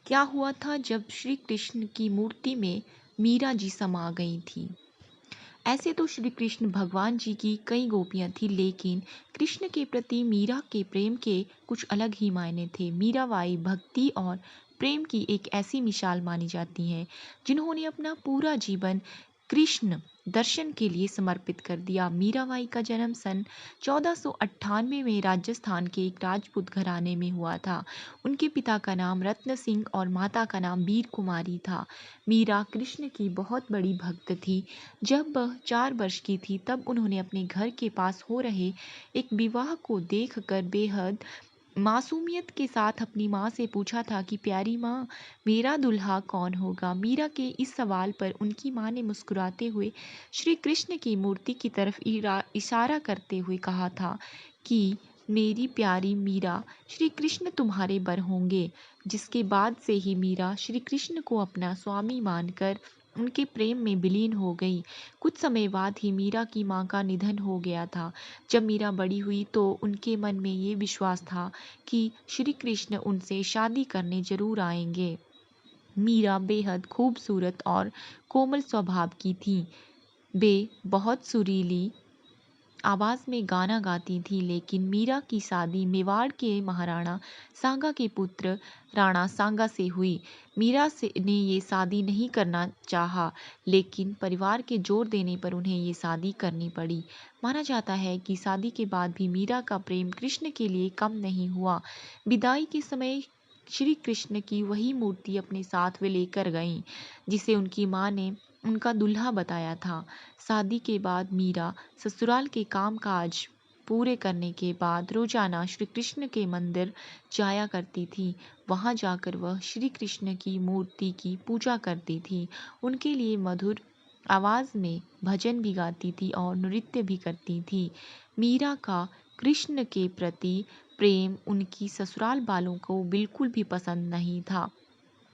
क्या हुआ था जब श्री कृष्ण की मूर्ति में मीरा जी समा गई थी। ऐसे तो श्री कृष्ण भगवान जी की कई गोपियां थी, लेकिन कृष्ण के प्रति मीरा के प्रेम के कुछ अलग ही मायने थे। मीराबाई भक्ति और प्रेम की एक ऐसी मिसाल मानी जाती हैं जिन्होंने अपना पूरा जीवन कृष्ण दर्शन के लिए समर्पित कर दिया। मीराबाई का जन्म सन 1498 में राजस्थान के एक राजपूत घराने में हुआ था। उनके पिता का नाम रत्न सिंह और माता का नाम वीर कुमारी था। मीरा कृष्ण की बहुत बड़ी भक्त थी। जब वह 4 वर्ष की थी तब उन्होंने अपने घर के पास हो रहे एक विवाह को देखकर बेहद मासूमियत के साथ अपनी माँ से पूछा था कि प्यारी माँ, मेरा दूल्हा कौन होगा। मीरा के इस सवाल पर उनकी माँ ने मुस्कुराते हुए श्री कृष्ण की मूर्ति की तरफ इशारा करते हुए कहा था कि मेरी प्यारी मीरा, श्री कृष्ण तुम्हारे वर होंगे। जिसके बाद से ही मीरा श्री कृष्ण को अपना स्वामी मानकर उनके प्रेम में विलीन हो गई। कुछ समय बाद ही मीरा की माँ का निधन हो गया था। जब मीरा बड़ी हुई तो उनके मन में ये विश्वास था कि श्री कृष्ण उनसे शादी करने जरूर आएंगे। मीरा बेहद खूबसूरत और कोमल स्वभाव की थी। वे बहुत सुरीली आवाज़ में गाना गाती थी, लेकिन मीरा की शादी मेवाड़ के महाराणा सांगा के पुत्र राणा सांगा से हुई। मीरा से ने ये शादी नहीं करना चाहा, लेकिन परिवार के जोर देने पर उन्हें ये शादी करनी पड़ी। माना जाता है कि शादी के बाद भी मीरा का प्रेम कृष्ण के लिए कम नहीं हुआ। विदाई के समय श्री कृष्ण की वही मूर्ति अपने साथ वे लेकर गईं, जिसे उनकी माँ ने उनका दूल्हा बताया था। शादी के बाद मीरा ससुराल के काम-काज पूरे करने के बाद रोजाना श्री कृष्ण के मंदिर जाया करती थी। वहां जाकर वह श्री कृष्ण की मूर्ति की पूजा करती थी। उनके लिए मधुर आवाज में भजन भी गाती थी और नृत्य भी करती थी। मीरा का कृष्ण के प्रति प्रेम उनकी ससुराल वालों को बिल्कुल भी पसंद नहीं था।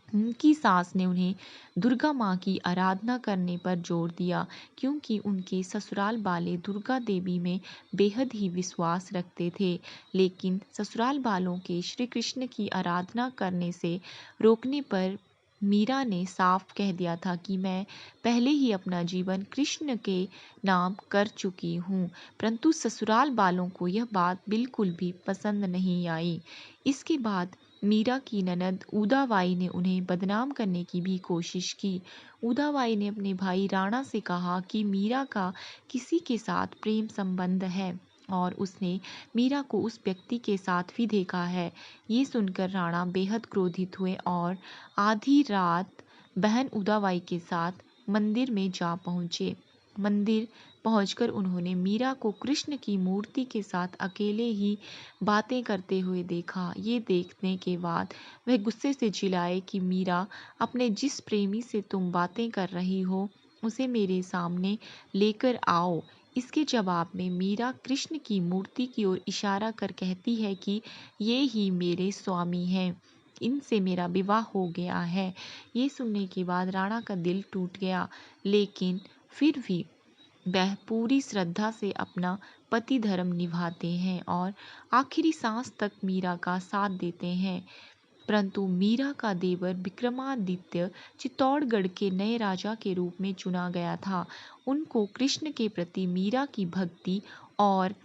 उनकी सास ने उन्हें दुर्गा माँ की आराधना करने पर जोर दिया, क्योंकि उनके ससुराल वाले दुर्गा देवी में बेहद ही विश्वास रखते थे। लेकिन ससुराल वालों के श्री कृष्ण की आराधना करने से रोकने पर मीरा ने साफ कह दिया था कि मैं पहले ही अपना जीवन कृष्ण के नाम कर चुकी हूँ। परंतु ससुराल वालों को यह बात बिल्कुल भी पसंद नहीं आई। इसके बाद मीरा की ननद उदाबाई ने उन्हें बदनाम करने की भी कोशिश की। उदाबाई ने अपने भाई राणा से कहा कि मीरा का किसी के साथ प्रेम संबंध है और उसने मीरा को उस व्यक्ति के साथ भी देखा है। ये सुनकर राणा बेहद क्रोधित हुए और आधी रात बहन उदाबाई के साथ मंदिर में जा पहुंचे। मंदिर पहुंचकर उन्होंने मीरा को कृष्ण की मूर्ति के साथ अकेले ही बातें करते हुए देखा। ये देखने के बाद वह गुस्से से चिल्लाए कि मीरा, अपने जिस प्रेमी से तुम बातें कर रही हो उसे मेरे सामने लेकर आओ। इसके जवाब में मीरा कृष्ण की मूर्ति की ओर इशारा कर कहती है कि ये ही मेरे स्वामी हैं, इनसे मेरा विवाह हो गया है। ये सुनने के बाद राणा का दिल टूट गया, लेकिन फिर भी वह पूरी श्रद्धा से अपना पति धर्म निभाते हैं और आखिरी सांस तक मीरा का साथ देते हैं। परंतु मीरा का देवर विक्रमादित्य चित्तौड़गढ़ के नए राजा के रूप में चुना गया था। उनको कृष्ण के प्रति मीरा की भक्ति और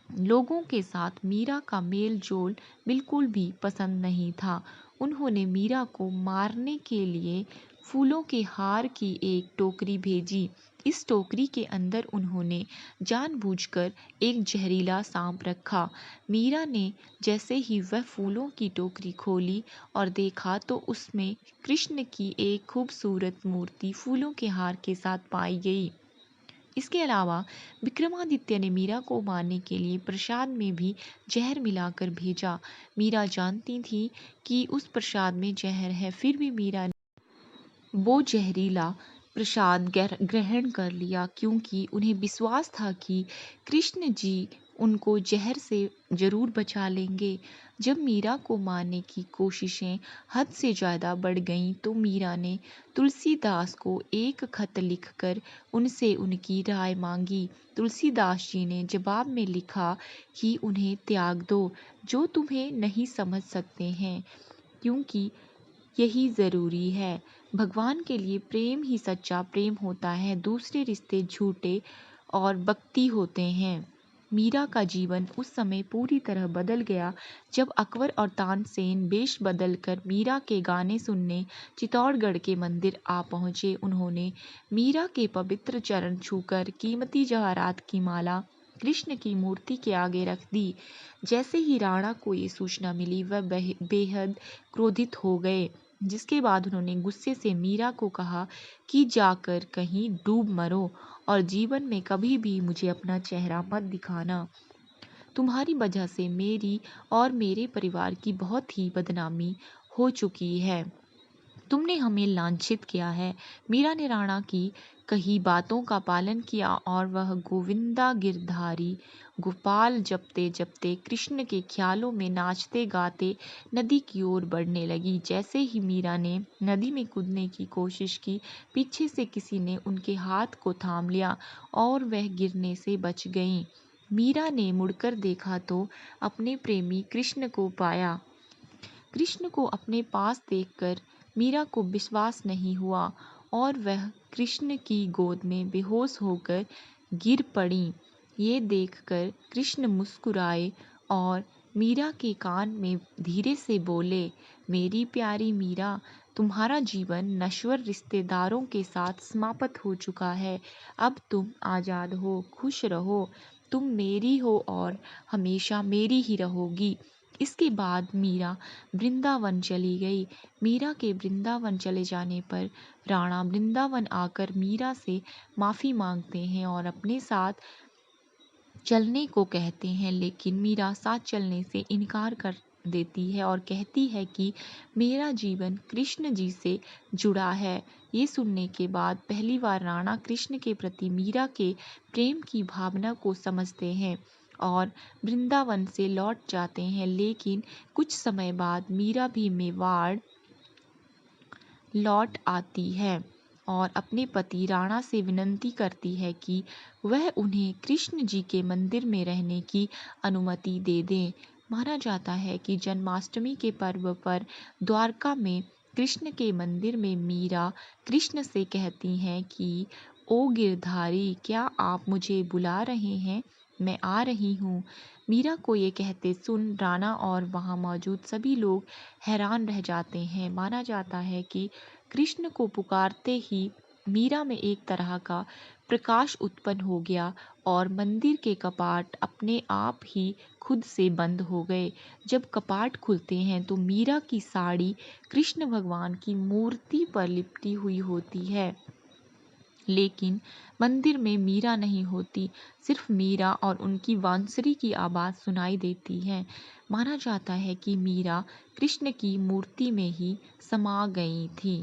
लोगों के साथ मीरा का मेल जोल बिल्कुल भी पसंद नहीं था। उन्होंने मीरा को मारने के लिए फूलों के हार की एक टोकरी भेजी। इस टोकरी के अंदर उन्होंने जानबूझकर एक जहरीला सांप रखा। मीरा ने जैसे ही वह फूलों की टोकरी खोली और देखा तो उसमें कृष्ण की एक खूबसूरत मूर्ति फूलों के हार के साथ पाई गई। इसके अलावा विक्रमादित्य ने मीरा को मारने के लिए प्रसाद में भी जहर मिलाकर भेजा। मीरा जानती थी कि उस प्रसाद में जहर है, फिर भी मीरा ने वो जहरीला प्रसाद ग्रहण कर लिया, क्योंकि उन्हें विश्वास था कि कृष्ण जी उनको जहर से जरूर बचा लेंगे। जब मीरा को मारने की कोशिशें हद से ज़्यादा बढ़ गईं तो मीरा ने तुलसीदास को एक खत लिखकर उनसे उनकी राय मांगी। तुलसीदास जी ने जवाब में लिखा कि उन्हें त्याग दो, जो तुम्हें नहीं समझ सकते हैं, क्योंकि यही ज़रूरी है। भगवान के लिए प्रेम ही सच्चा प्रेम होता है, दूसरे रिश्ते झूठे और भक्ति होते हैं। मीरा का जीवन उस समय पूरी तरह बदल गया जब अकबर और तानसेन वेश बदलकर मीरा के गाने सुनने चित्तौड़गढ़ के मंदिर आ पहुँचे। उन्होंने मीरा के पवित्र चरण छूकर कीमती जवाहरात की माला कृष्ण की मूर्ति के आगे रख दी। जैसे ही राणा को ये सूचना मिली, वह बेहद क्रोधित हो गए, जिसके बाद उन्होंने गुस्से से मीरा को कहा कि जाकर कहीं डूब मरो और जीवन में कभी भी मुझे अपना चेहरा मत दिखाना। तुम्हारी वजह से मेरी और मेरे परिवार की बहुत ही बदनामी हो चुकी है। तुमने हमें लांछित किया है। मीरा ने राणा की कही बातों का पालन किया और वह गोविंदा गिरधारी गोपाल जपते जपते कृष्ण के ख्यालों में नाचते गाते नदी की ओर बढ़ने लगी। जैसे ही मीरा ने नदी में कूदने की कोशिश की, पीछे से किसी ने उनके हाथ को थाम लिया और वह गिरने से बच गईं। मीरा ने मुड़कर देखा तो अपने प्रेमी कृष्ण को पाया। कृष्ण को अपने पास देखकर मीरा को विश्वास नहीं हुआ और वह कृष्ण की गोद में बेहोश होकर गिर पड़ी। ये देखकर कृष्ण मुस्कुराए और मीरा के कान में धीरे से बोले, मेरी प्यारी मीरा, तुम्हारा जीवन नश्वर रिश्तेदारों के साथ समाप्त हो चुका है। अब तुम आज़ाद हो, खुश रहो। तुम मेरी हो और हमेशा मेरी ही रहोगी। इसके बाद मीरा वृंदावन चली गई। मीरा के वृंदावन चले जाने पर राणा वृंदावन आकर मीरा से माफ़ी मांगते हैं और अपने साथ चलने को कहते हैं, लेकिन मीरा साथ चलने से इनकार कर देती है और कहती है कि मेरा जीवन कृष्ण जी से जुड़ा है। ये सुनने के बाद पहली बार राणा कृष्ण के प्रति मीरा के प्रेम की भावना को समझते हैं और वृंदावन से लौट जाते हैं। लेकिन कुछ समय बाद मीरा भी मेवाड़ लौट आती है और अपने पति राणा से विनती करती है कि वह उन्हें कृष्ण जी के मंदिर में रहने की अनुमति दे दें। माना जाता है कि जन्माष्टमी के पर्व पर द्वारका में कृष्ण के मंदिर में मीरा कृष्ण से कहती हैं कि ओ गिरधारी, क्या आप मुझे बुला रहे हैं? मैं आ रही हूँ। मीरा को ये कहते सुन राणा और वहाँ मौजूद सभी लोग हैरान रह जाते हैं। माना जाता है कि कृष्ण को पुकारते ही मीरा में एक तरह का प्रकाश उत्पन्न हो गया और मंदिर के कपाट अपने आप ही खुद से बंद हो गए। जब कपाट खुलते हैं तो मीरा की साड़ी कृष्ण भगवान की मूर्ति पर लिपटी हुई होती है, लेकिन मंदिर में मीरा नहीं होती। सिर्फ मीरा और उनकी बांसुरी की आवाज़ सुनाई देती है। माना जाता है कि मीरा कृष्ण की मूर्ति में ही समा गई थी।